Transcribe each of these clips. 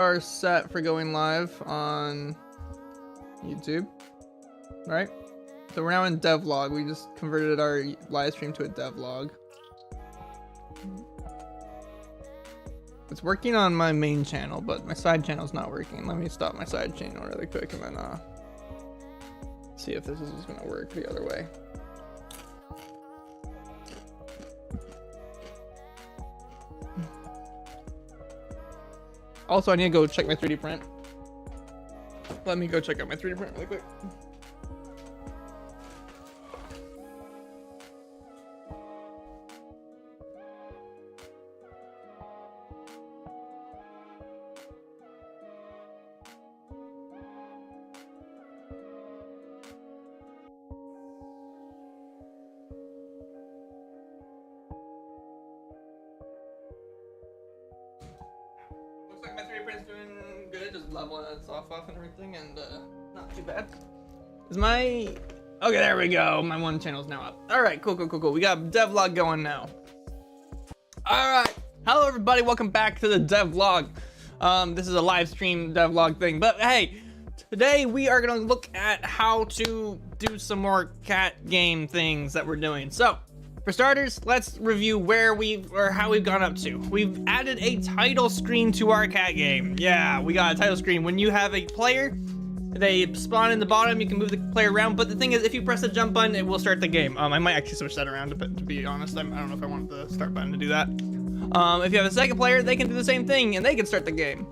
are set for going live on YouTube, right? So we're now in devlog. We just converted our live stream to a devlog. It's working on my main channel, but my side channel's not working. Let me stop my side channel really quick and then see if this is gonna work the other way. Also, I need to go check my 3D print. Let me go check out my 3D print really quick. Looks like my 3D print's doing good, just leveling itself off and everything, and not too bad. Is my... Okay, there we go. My one channel's now up. All right, cool. We got devlog going now. All right. Hello, everybody. Welcome back to the devlog. This is a live stream devlog thing, but hey, today we are gonna look at how to do some more cat game things that we're doing. So, for starters, let's review how we've gone up to. We've added a title screen to our cat game. Yeah, we got a title screen. When you have a player, they spawn in the bottom, you can move the player around, but the thing is, if you press the jump button, it will start the game. I might actually switch that around, to be honest. I don't know if I want the start button to do that. If you have a second player, they can do the same thing, and they can start the game.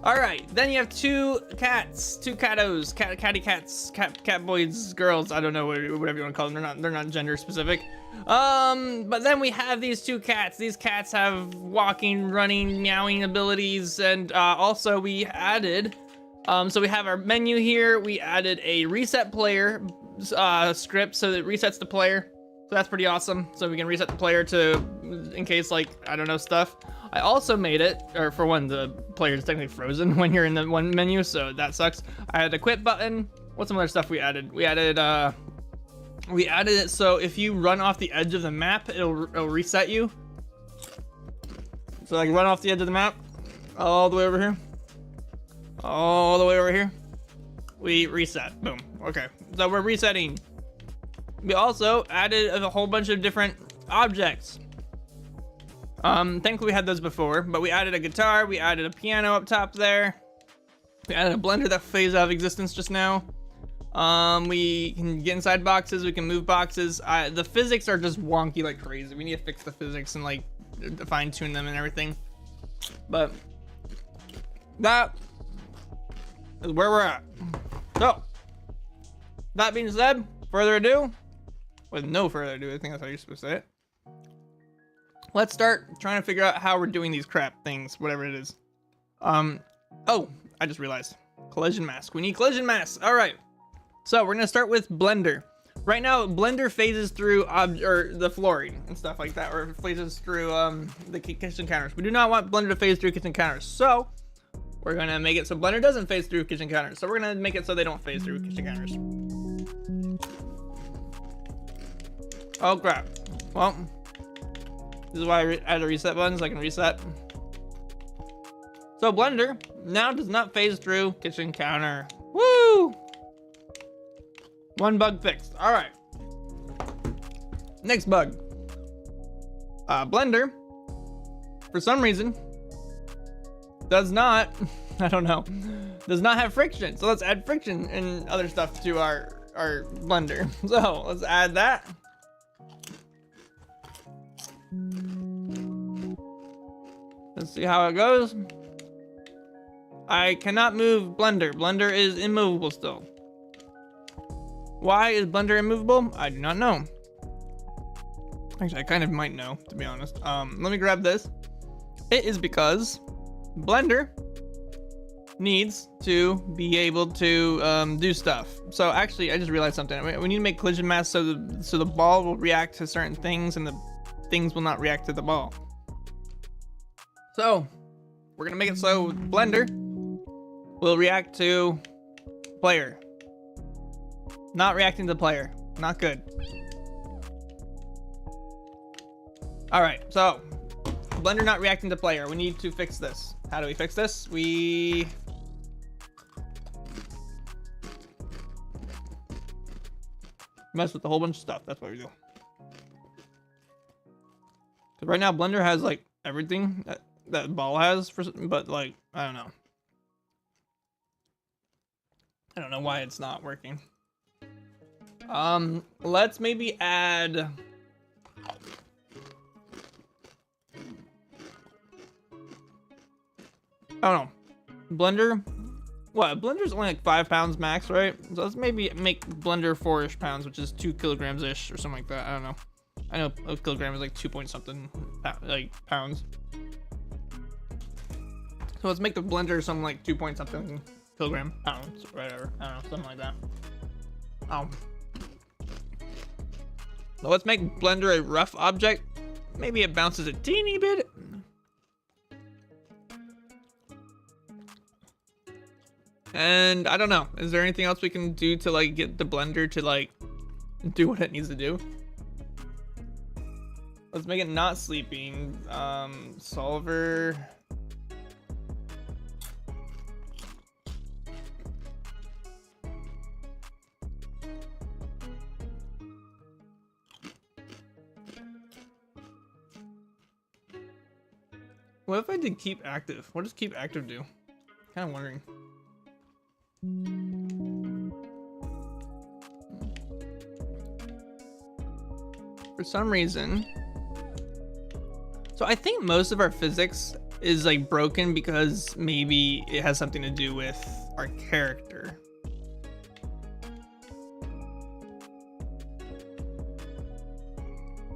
Alright, then you have two cats, two cattos, catty cats, cat boys, girls, I don't know, whatever you want to call them, they're not gender specific. But then we have these two cats. These cats have walking, running, meowing abilities, and also we added, so we have our menu here, we added a reset player script, so that it resets the player. So that's pretty awesome. So we can reset the player in case, like, I don't know, stuff. I also made it, or for one, the player is technically frozen when you're in the one menu, so that sucks. I had a quit button. What's some other stuff we added? We added it so if you run off the edge of the map, it'll reset you. So like run off the edge of the map, all the way over here. All the way over here. We reset, boom, okay. So we're resetting. We also added a whole bunch of different objects. Thankfully we had those before, but we added a guitar, we added a piano up top there. We added a blender that phased out of existence just now. We can get inside boxes, we can move boxes. The physics are just wonky like crazy. We need to fix the physics and like fine tune them and everything. But that is where we're at. So, that being said, with no further ado, I think that's how you're supposed to say it. Let's start trying to figure out how we're doing these crap things, whatever it is. Oh, I just realized. Collision mask. We need collision masks. All right. So we're gonna start with Blender. Right now, Blender phases through the flooring and stuff like that, or it phases through the kitchen counters. We do not want Blender to phase through kitchen counters, so we're gonna make it so Blender doesn't phase through kitchen counters. So we're gonna make it so they don't phase through kitchen counters. Oh crap. Well, this is why I added a reset button, so I can reset. So Blender now does not phase through kitchen counter. Woo! One bug fixed. All right. Next bug. Blender, for some reason, does not, I don't know, does not have friction. So let's add friction and other stuff to our Blender. So let's add that. Let's see how it goes. I cannot move Blender. Blender is immovable still. Why is Blender immovable? I do not know. Actually, I kind of might know, to be honest. Let me grab this. It is because Blender needs to be able to do stuff. So actually, I just realized something. We need to make collision masks so the ball will react to certain things and the things will not react to the ball. So we're gonna make it so Blender will react to player. Not reacting to the player. Not good. All right, so Blender not reacting to player. We need to fix this. How do we fix this? We mess with a whole bunch of stuff. That's what we do. Because right now Blender has like everything that ball has, but like I don't know. I don't know why it's not working. Let's maybe add. I don't know. Blender. What? Blender's only like 5 pounds max, right? So let's maybe make Blender 4-ish pounds, which is 2 kilograms ish or something like that. I don't know. I know a kilogram is like 2 point something like pounds. So let's make the Blender something like 2 point something kilogram pounds, whatever. I don't know, something like that. So let's make Blender a rough object. Maybe it bounces a teeny bit. And I don't know. Is there anything else we can do to like get the Blender to like do what it needs to do? Let's make it not sleeping. Solver. What if I did keep active? What does keep active do? Kind of wondering. For some reason. So I think most of our physics is like broken because maybe it has something to do with our character.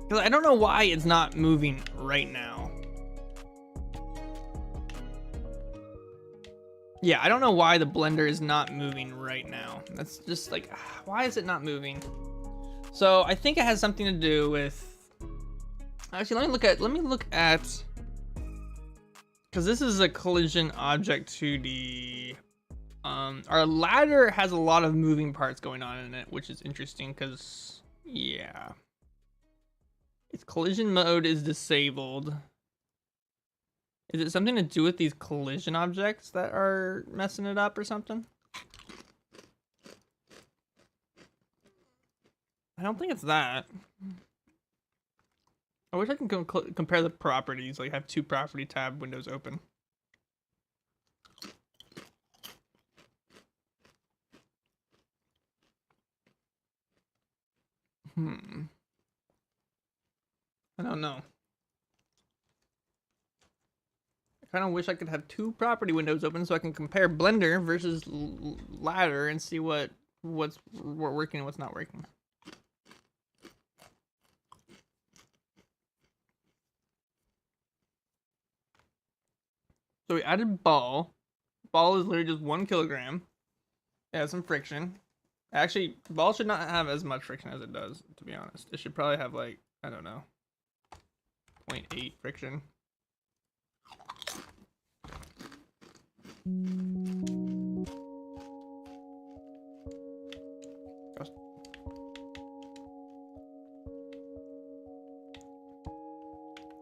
Because I don't know why it's not moving right now. Yeah, I don't know why the Blender is not moving right now. That's just like, why is it not moving? So I think it has something to do with. Actually, let me look at. Because this is a collision object 2D. Our ladder has a lot of moving parts going on in it, which is interesting because yeah, its collision mode is disabled. Is it something to do with these collision objects that are messing it up or something? I don't think it's that. I wish I can compare the properties, like have 2 property tab windows open. I don't know. I kind of wish I could have 2 property windows open so I can compare Blender versus ladder and see what's working and what's not working. So we added ball. Ball is literally just 1 kilogram. It has some friction. Actually, ball should not have as much friction as it does, to be honest. It should probably have like, I don't know, 0.8 friction.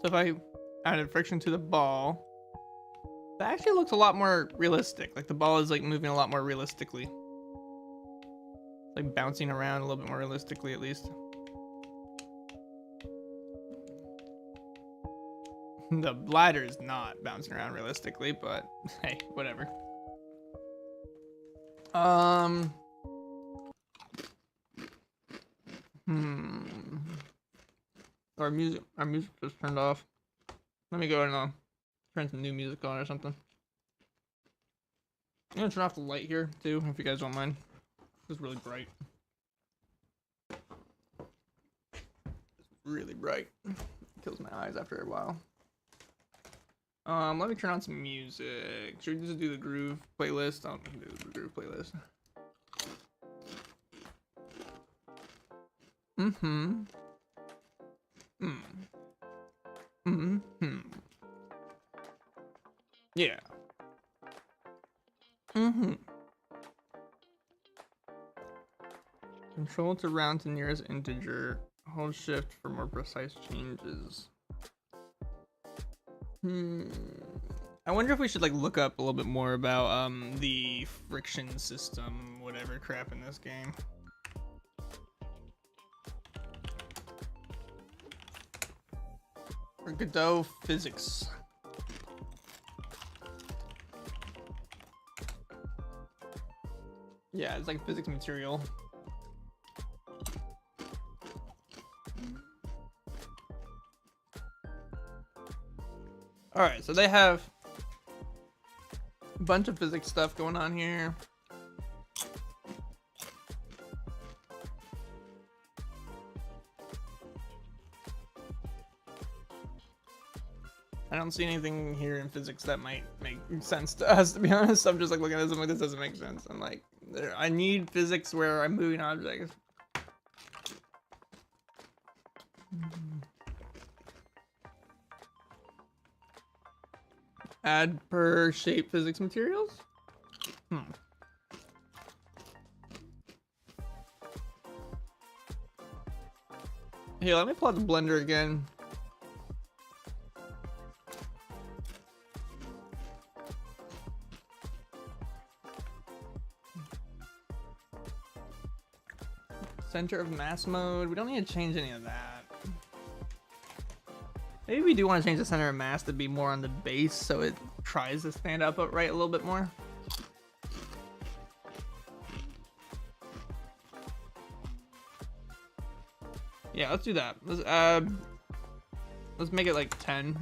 So if I added friction to the ball, that actually looks a lot more realistic. Like the ball is like moving a lot more realistically. Like bouncing around a little bit more realistically at least. The ladder is not bouncing around realistically, but hey, whatever. Our music just turned off. Let me go and turn some new music on or something. I'm gonna turn off the light here too, if you guys don't mind. It's really bright. It's really bright. It kills my eyes after a while. Let me turn on some music. Should we just do the groove playlist? I'll do the groove playlist. Yeah. Control to round to nearest integer. Hold shift for more precise changes. I wonder if we should like look up a little bit more about the friction system, whatever crap in this game. Or Godot physics. Yeah, it's like physics material. All right, so they have a bunch of physics stuff going on here. I don't see anything here in physics that might make sense to us, to be honest. I'm just like looking at this, I'm like, this doesn't make sense. I'm like, I need physics where I'm moving objects. Add per shape physics materials? Here, let me pull out the blender again. Center of mass mode. We don't need to change any of that. Maybe we do want to change the center of mass to be more on the base so it tries to stand up upright a little bit more. Yeah, let's do that. Let's make it like 10.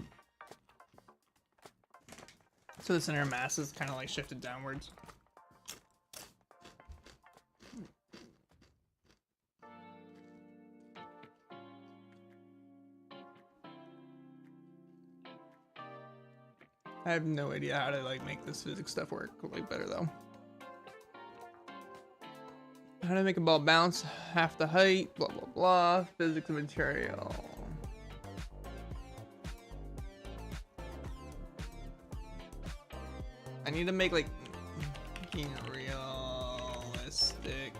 So the center of mass is kind of like shifted downwards. I have no idea how to like make this physics stuff work like better though. How to make a ball bounce half the height, blah blah blah, physics and material. I need to make like realistic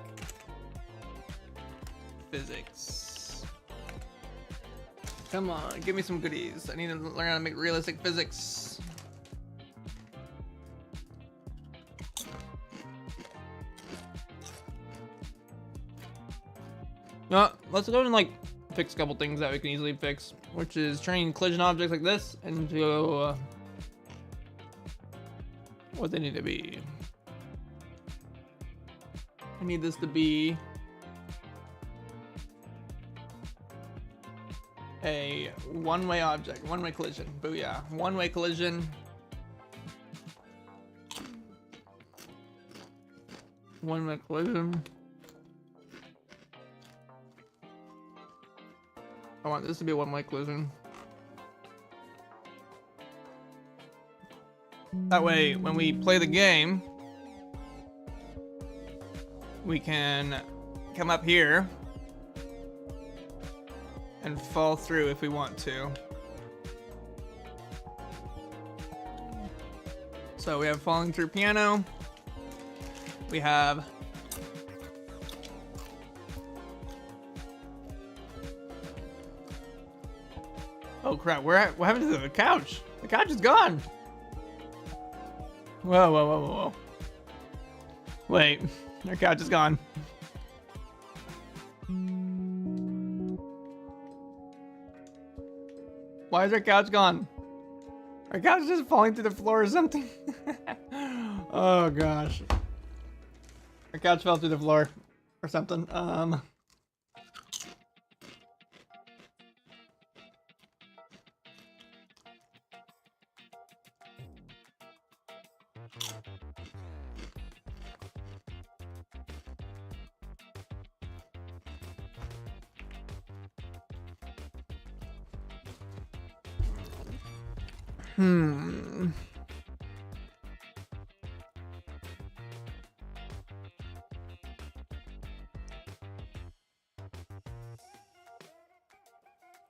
physics. Come on, give me some goodies. I need to learn how to make realistic physics. Let's go and like fix a couple things that we can easily fix, which is turning collision objects like this into what they need to be. I need this to be a one-way object, one-way collision. Booyah. One-way collision. One-way collision. I want this to be a one-way collision. That way, when we play the game, we can come up here and fall through if we want to. So we have falling through piano. We have oh crap, what happened to the couch? The couch is gone. Whoa, whoa, whoa, whoa, whoa. Wait, our couch is gone. Why is our couch gone? Our couch is just falling through the floor or something. Oh gosh. Our couch fell through the floor or something.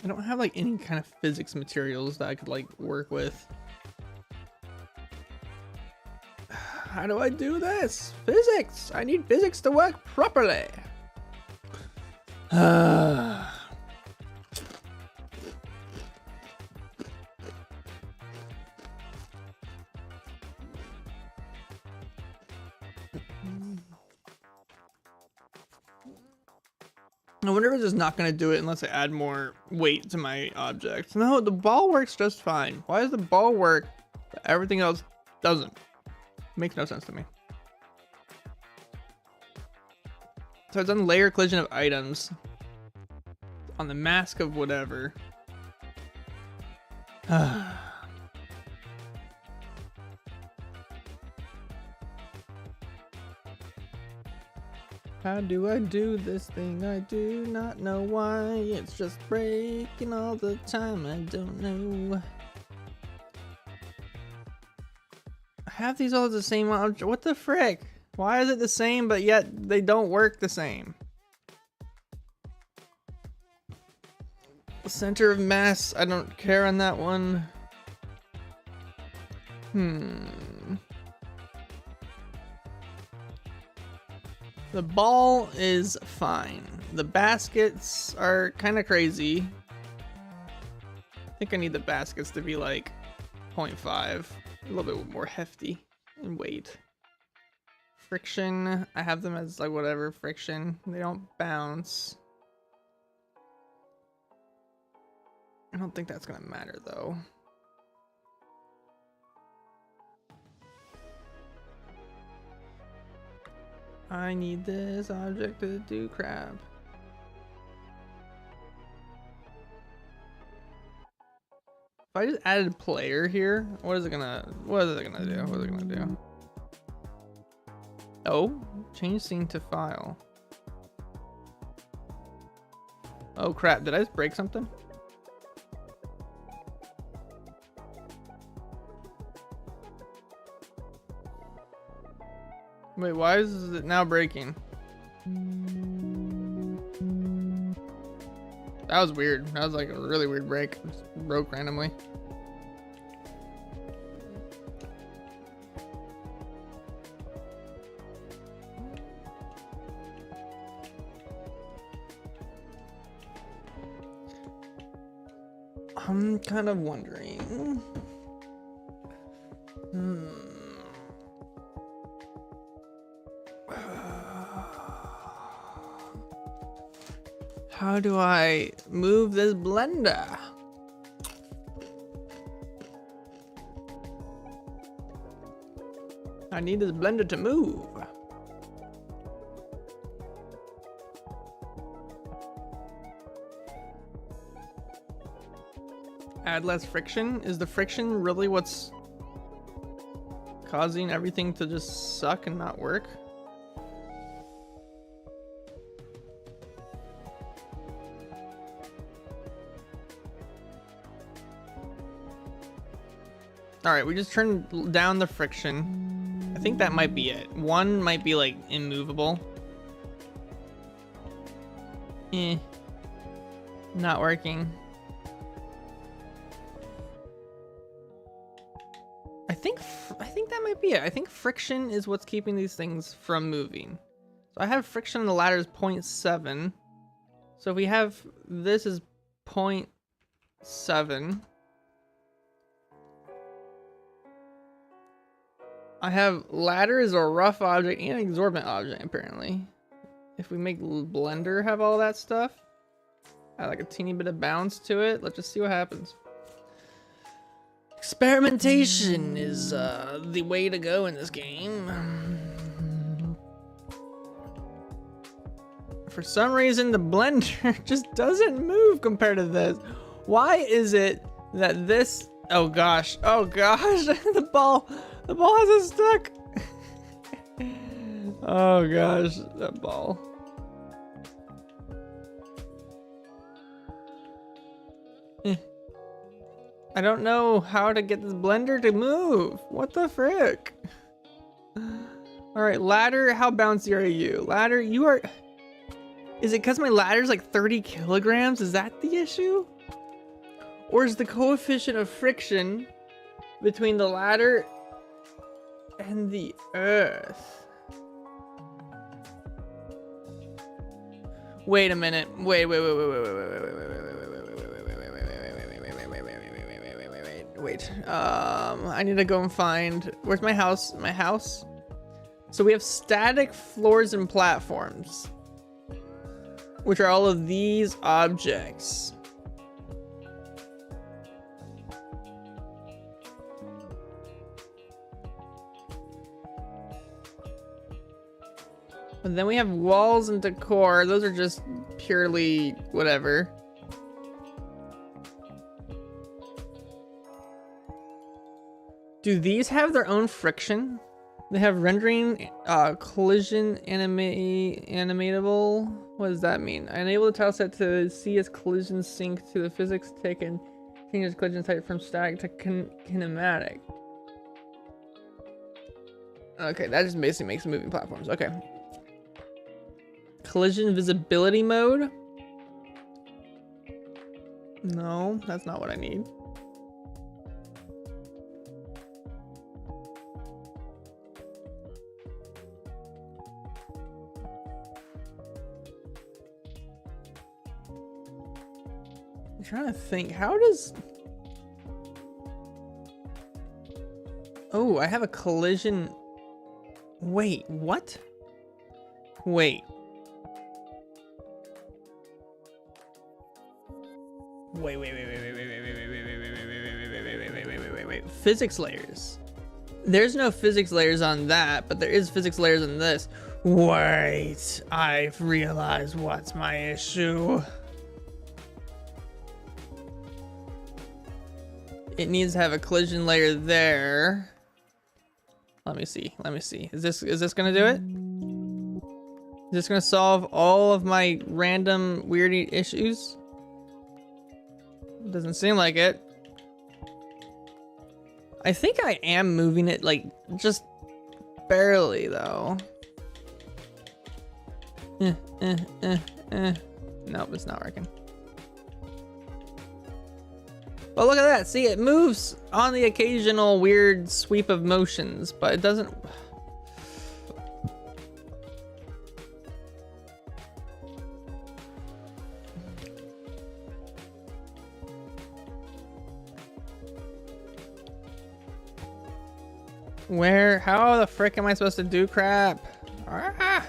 I don't have like any kind of physics materials that I could like work with. How do I do this? Physics! I need physics to work properly. I wonder if it's just not gonna do it unless I add more weight to my object. No, the ball works just fine. Why does the ball work, but everything else doesn't? Makes no sense to me. So it's on layer collision of items. On the mask of whatever. How do I do this thing? I do not know why. It's just breaking all the time. I don't know. I have these all the same object. What the frick? Why is it the same, but yet they don't work the same? Center of mass. I don't care on that one. The ball is fine. The baskets are kind of crazy. I think I need the baskets to be like 0.5. A little bit more hefty in weight. Friction, I have them as like whatever, friction. They don't bounce. I don't think that's gonna matter though. I need this object to do crap. If I just added player here, what is it gonna do? What is it gonna do? Oh, change scene to file. Oh crap, did I just break something? Wait, why is it now breaking? That was weird. That was like a really weird break. It just broke randomly. I'm kind of wondering. How do I move this blender? I need this blender to move. Add less friction? Is the friction really what's causing everything to just suck and not work? All right, we just turned down the friction. I think that might be it. One might be like immovable. Not working. I think that might be it. I think friction is what's keeping these things from moving. So I have friction on the ladder is 0.7. So if we have this is 0.7. I have ladder is a rough object and an absorbent object apparently. If we make blender have all that stuff, add like a teeny bit of bounce to it. Let's just see what happens. Experimentation is the way to go in this game. For some reason, the blender just doesn't move compared to this. Why is it that this? Oh gosh! Oh gosh! the ball has it stuck. Oh gosh, that ball. I don't know how to get this blender to move. What the frick? All right, ladder, how bouncy are you? Ladder, you are... Is it because my ladder's like 30 kilograms? Is that the issue? Or is the coefficient of friction between the ladder and the earth? Wait a minute. Wait. I need to go and find, where's my house? My house. So we have static floors and platforms. which are all of these objects. And then we have walls and decor. Those are just purely whatever. Do these have their own friction? They have rendering, collision, animatable. What does that mean? I enable the tile set to see its collision sync to the physics tick and change its collision type from static to kinematic. Okay, that just basically makes moving platforms. Okay. Collision visibility mode. No, that's not what I need. I'm trying to think, how does... Oh, I have a collision... Wait, what? Wait. Wait. Physics layers. There's no physics layers on that, but there is physics layers on this. Wait, I've realized what's my issue. It needs to have a collision layer there. Let me see. Is this gonna do it? Is this gonna solve all of my random weirdy issues? Doesn't seem like it. I think I am moving it, like, just barely, though. Nope, it's not working. But look at that. See, it moves on the occasional weird sweep of motions, but it doesn't... Where? How the frick am I supposed to do crap? Ah!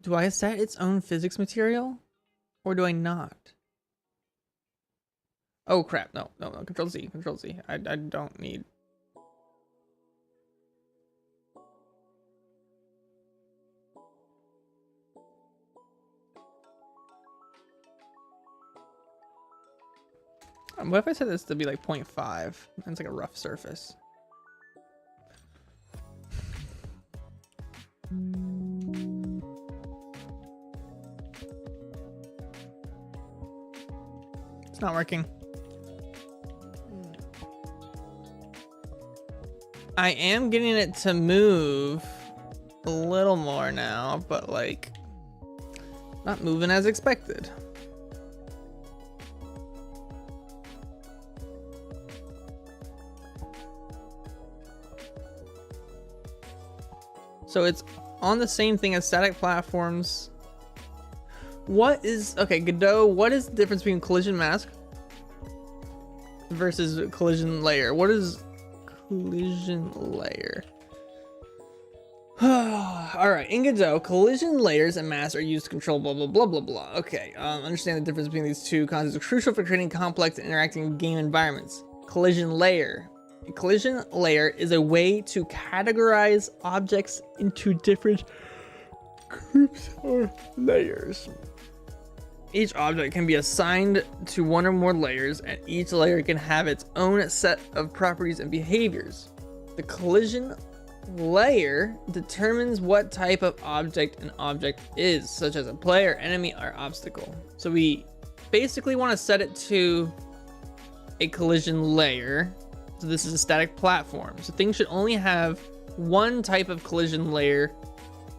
Do I set its own physics material? Or do I not? Oh crap, no. Control Z. I don't need... What if I set this to be like 0.5? It's like a rough surface. It's not working. I am getting it to move a little more now, but like not moving as expected. So it's on the same thing as static platforms. What is, okay, Godot, what is the difference between collision mask versus collision layer? What is collision layer? All right, in Godot, collision layers and masks are used to control blah, blah, blah, blah, blah. Okay, understand the difference between these two concepts is crucial for creating complex and interacting game environments. Collision layer. A collision layer is a way to categorize objects into different groups or layers. Each object can be assigned to one or more layers, and each layer can have its own set of properties and behaviors. The collision layer determines what type of object an object is, such as a player, enemy, or obstacle. So we basically want to set it to a collision layer. So this is a static platform. So things should only have one type of collision layer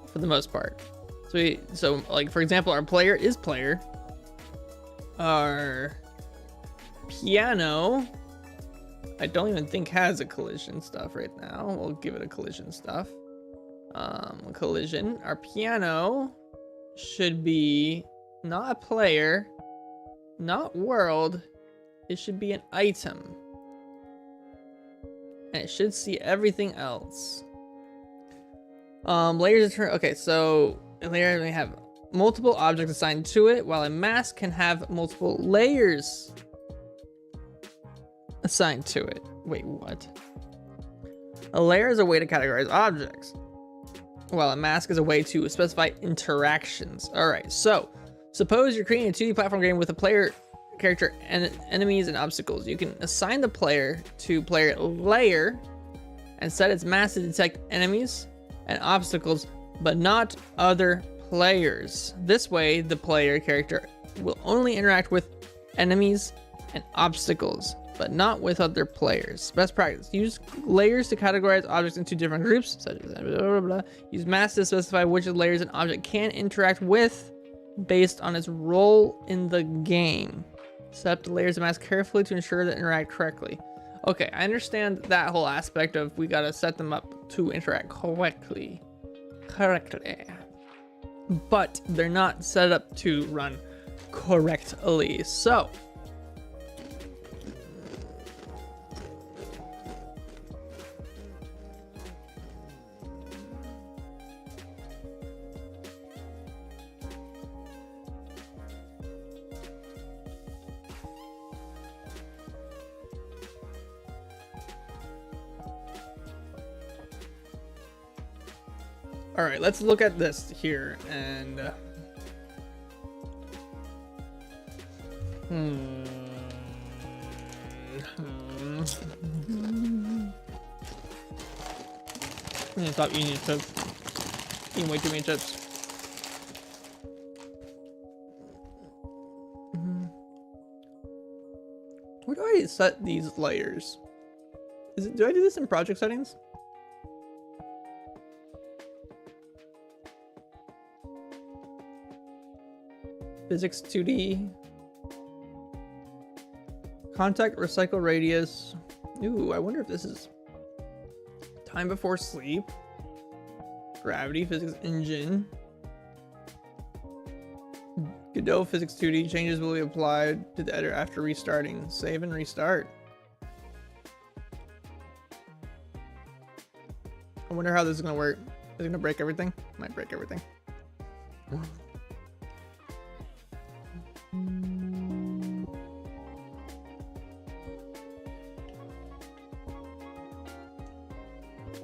for the most part. So like for example, our player is player. Our piano, I don't even think has a collision stuff right now. We'll give it a collision stuff. Collision. Our piano should be not a player, not world. It should be an item. and it should see everything else. Layers are okay, so a layer may have multiple objects assigned to it, while a mask can have multiple layers assigned to it. Wait, what? A layer is a way to categorize objects, while a mask is a way to specify interactions. All right, so suppose you're creating a 2D platform game with a player character and enemies and obstacles. You can assign the player to player layer and set its mask to detect enemies and obstacles, but not other players. This way, the player character will only interact with enemies and obstacles, but not with other players. Best practice: use layers to categorize objects into different groups, such as blah, blah, blah. Use masks to specify which layers an object can interact with based on its role in the game. Set up the layers of mask carefully to ensure that interact correctly. Okay, I understand that whole aspect of we gotta set them up to interact correctly. But they're not set up to run correctly. So all right, let's look at this here and I'm gonna stop eating chips. Eating way too many chips. Where do I set these layers? Do I do this in project settings? Physics 2D. Contact recycle radius. Ooh, I wonder if this is time before sleep. Gravity physics engine. Godot physics 2D. Changes will be applied to the editor after restarting. Save and restart. I wonder how this is gonna work. Is it gonna break everything? Might break everything.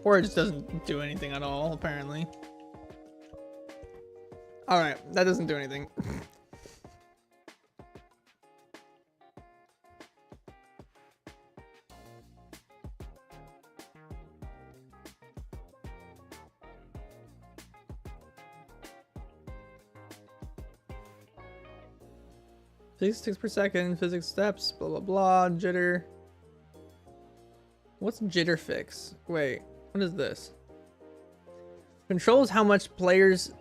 Or it just doesn't do anything at all, apparently. Alright, that doesn't do anything. Physics ticks per second, physics steps, blah blah blah, jitter. What's jitter fix? Wait, what is this? Controls how much players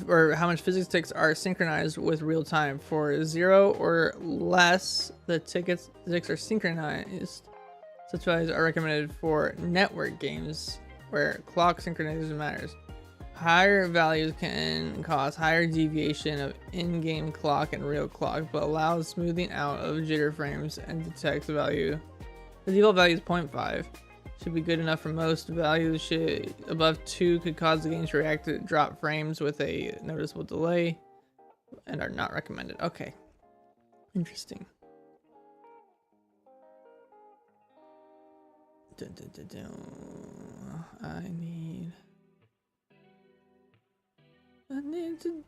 or how much physics ticks are synchronized with real time. For 0 or less, the ticks are synchronized. Such values are recommended for network games where clock synchronization matters. Higher values can cause higher deviation of in-game clock and real clock, but allows smoothing out of jitter frames and detects the value. The default value is 0.5. Should be good enough for most values. Above 2 could cause the game to react to drop frames with a noticeable delay and are not recommended. Okay. Interesting. I need to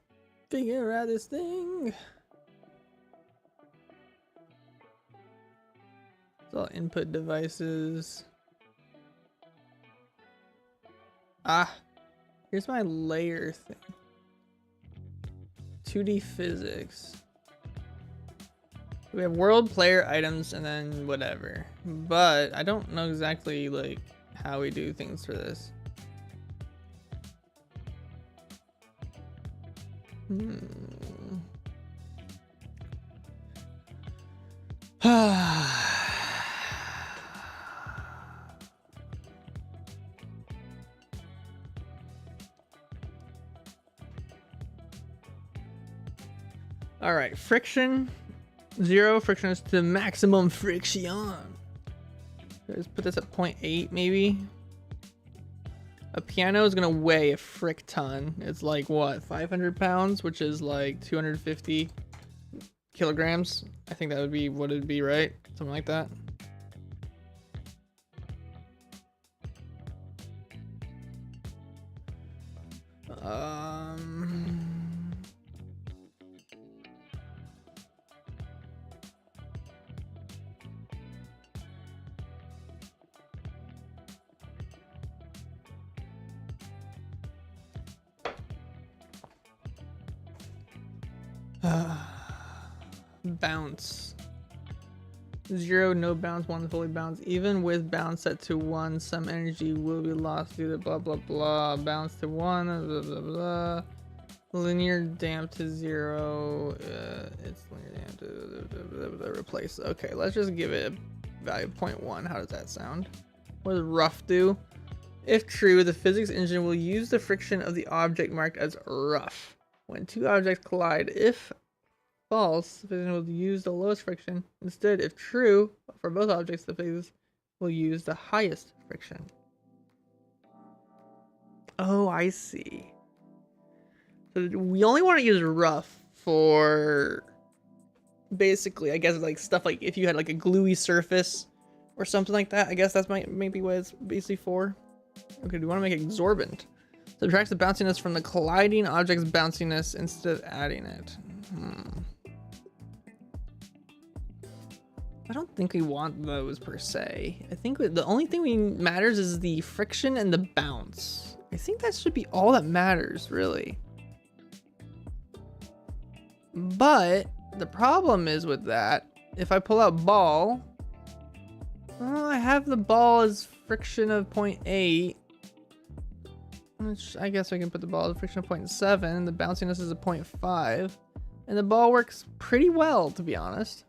figure out this thing. It's all input devices. Ah, here's my layer thing. 2D physics. We have world, player, items, and then whatever. But I don't know exactly like how we do things for this. All right, friction. 0 friction is to maximum friction. Let's put this at 0.8 maybe. A piano is gonna weigh a frick ton. It's like what, 500 pounds, which is like 250 kilograms. I think that would be what it'd be, right? Something like that. Bounce. 0, no bounce, 1 fully bounce. Even with bounce set to 1, some energy will be lost due to blah blah blah. Bounce to 1, blah blah blah. Linear damp to 0. It's linear damp to replace. Okay, let's just give it a value of 0.1. How does that sound? What does rough do? If true, the physics engine will use the friction of the object marked as rough when two objects collide. If false, the physics will use the lowest friction. Instead, if true, for both objects, the physics will use the highest friction. Oh, I see. So we only want to use rough for basically, I guess, like stuff like if you had like a gluey surface or something like that. I guess that's maybe what it's basically for. Okay, do we want to make it exorbitant? Subtracts the bounciness from the colliding object's bounciness instead of adding it. I don't think we want those per se. I think the only thing we matters is the friction and the bounce. I think that should be all that matters, really. But the problem is with that, if I pull out ball, well, I have the ball as friction of 0.8. Which I guess I can put the ball as friction of 0.7. The bounciness is a 0.5. And the ball works pretty well, to be honest.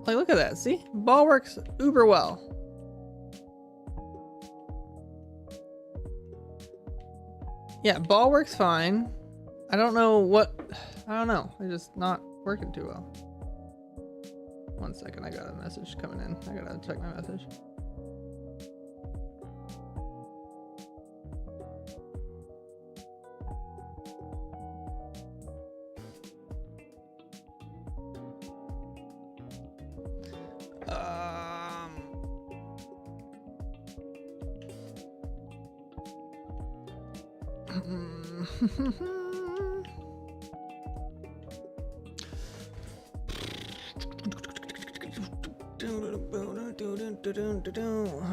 Like, look at that, see? Ball works uber well. Yeah, ball works fine. I don't know. It's just not working too well. 1 second, I got a message coming in. I gotta check my message.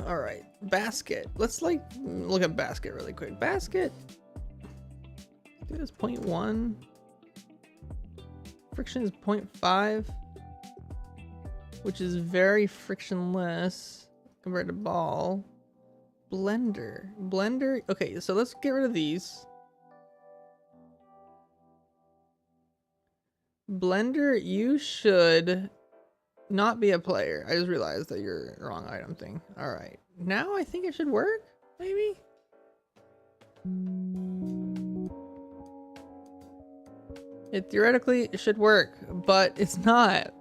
All right, basket. Let's like look at basket really quick. Basket. I think it's 0.1. Friction is 0.5, which is very frictionless compared to ball. Blender. Okay, so let's get rid of these. Blender, you should not be a player. I just realized that you're wrong item thing. All right, now I think it should work, maybe. It theoretically should work, but it's not.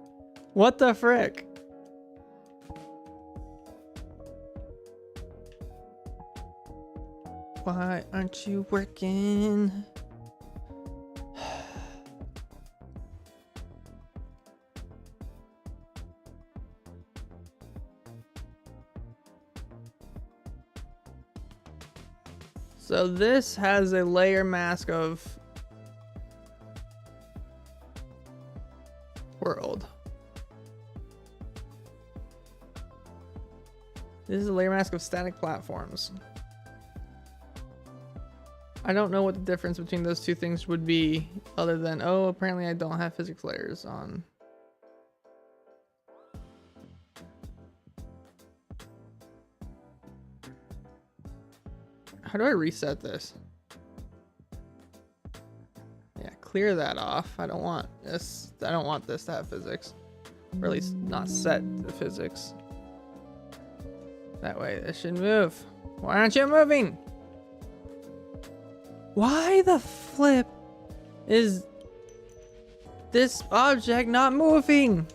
What the frick? Why aren't you working? So this has a layer mask of world. This is a layer mask of static platforms. I don't know what the difference between those two things would be other than, oh, apparently I don't have physics layers on. How do I reset this? Yeah, clear that off. I don't want this. I don't want this to have physics, or at least not set the physics. That way this should move. Why aren't you moving? Why the flip is... this object not moving?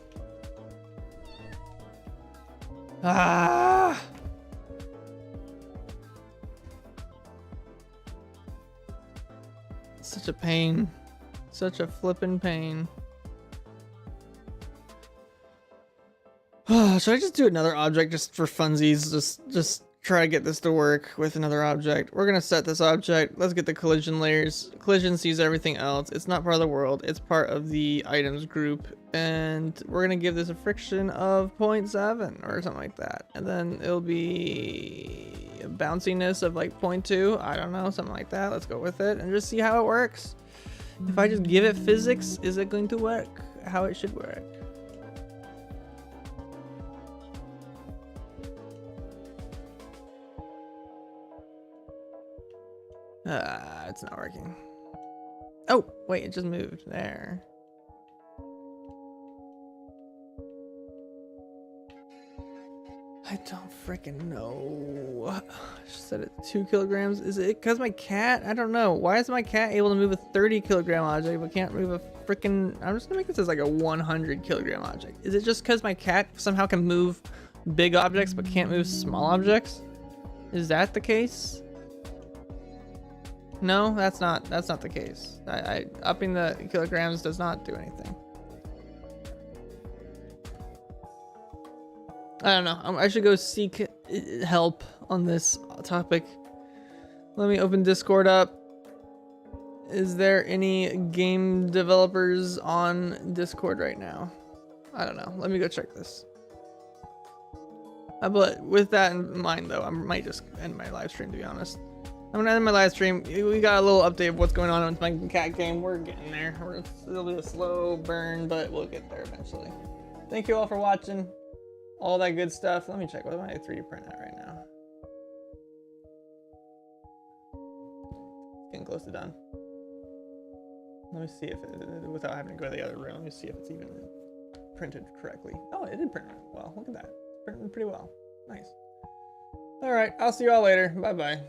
Ah. Such a pain. Such a flippin' pain. Should I just do another object just for funsies? Just try to get this to work with another object. We're gonna set this object. Let's get the collision layers. Collision sees everything else. It's not part of the world. It's part of the items group. And we're gonna give this a friction of 0.7 or something like that. And then it'll be a bounciness of like 0.2. I don't know, something like that. Let's go with it and just see how it works. If I just give it physics, is it going to work how it should work? It's not working. Oh, wait, it just moved there. I don't freaking know. I set it 2 kilograms. Is it because my cat? I don't know. Why is my cat able to move a 30 kilogram object but can't move a freaking... I'm just gonna make this as like a 100 kilogram object. Is it just because my cat somehow can move big objects but can't move small objects? Is that the case? No, that's not the case. Upping the kilograms does not do anything. I don't know. I should go seek help on this topic. Let me open Discord up. Is there any game developers on Discord right now? I don't know. Let me go check this. But with that in mind, though, I might just end my live stream, to be honest. I'm gonna end my live stream. We got a little update of what's going on with my cat game. We're getting there. It'll be a slow burn, but we'll get there eventually. Thank you all for watching. All that good stuff. Let me check. What am I 3D print at right now? It's getting close to done. Let me see if it, without having to go to the other room, let me see if it's even printed correctly. Oh, it did print well. Look at that. It's printed pretty well. Nice. All right. I'll see you all later. Bye-bye.